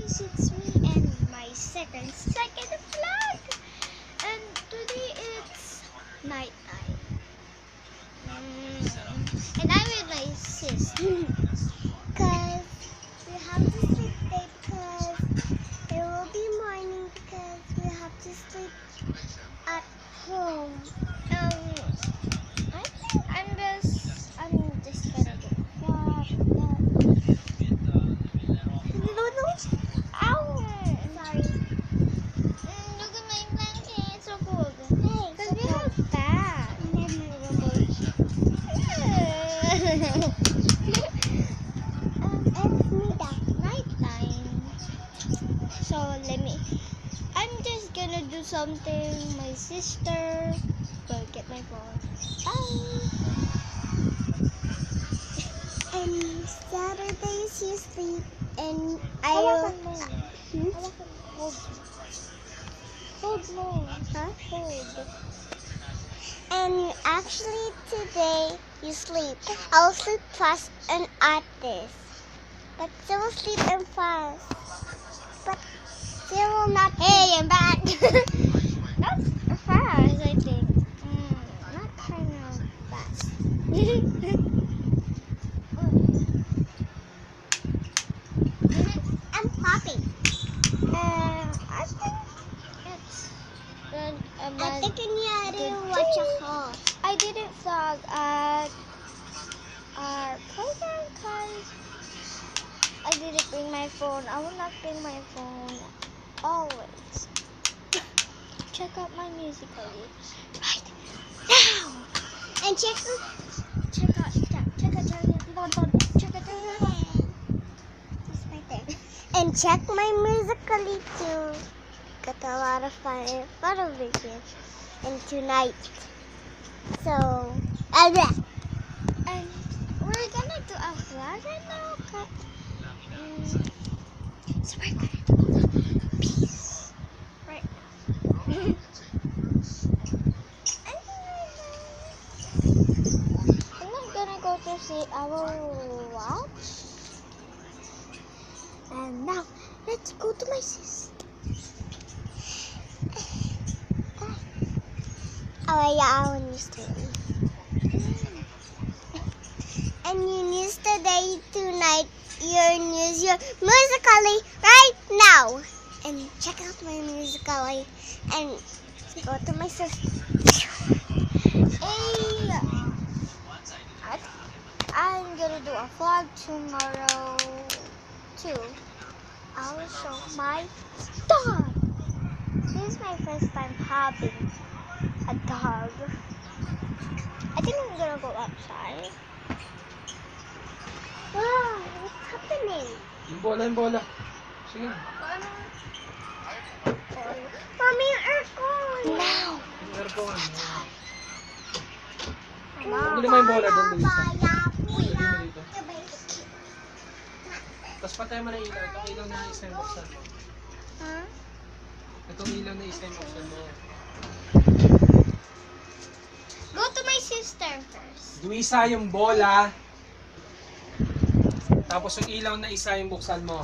guys, it's me and my second vlog. And today it's night time. And I'm with my sis. Cause we have to sleep late because it will be morning because we have to sleep at home. I think I'm just gonna do a vlog. Ow! Sorry. Look at my blanket. It's so cold. Hey, because we have that. It's nighttime. So I'm just gonna do something. My sister will get my phone. Bye. And Saturdays you sleep and Hold. Hold more. Huh? Hold. And actually today you sleep. I'll sleep fast and artist. But they will sleep and fast. But they will not. Hey, I'm back. That's fast, I think. Not kind of fast. I'm popping. I think it's good. I think I didn't watch a haul. I didn't vlog at our program because I didn't bring my phone. I will not bring my phone always. Check out my Musical.ly right now. And check out. It's right there. And check my Musical.ly too. Got a lot of fun photo videos. And tonight. So, and we're gonna do a vlog right now. So we're gonna do peace right now. I'm not gonna go to sleep. I will watch. And now, let's go to my sister. Our news today. And your news today, tonight, your Musical.ly right now. And check out my Musical.ly and go to my sister. Hey, I'm gonna do a vlog tomorrow too. I will show my dog. This is my first time having a dog. I think I'm gonna go outside. Wow, what's happening? Yung bola. Sige. Mommy, yung aircon! Now! Yung aircon. Mama. Bili mo yung bola doon, Luisa. Bili mo dito. Tapos patay mo na ilaw. Itong ilaw na isa yung buksan mo. Huh? Itong ilaw na isa yung buksan mo. Go to my sister first. Luisa yung bola. Tapos yung ilaw na isa yung buksan mo.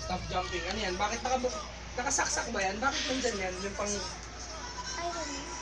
Stop jumping. Ano yan? Bakit nakasaksak ba yan? Bakit nandyan yan? Yung pang... I don't know.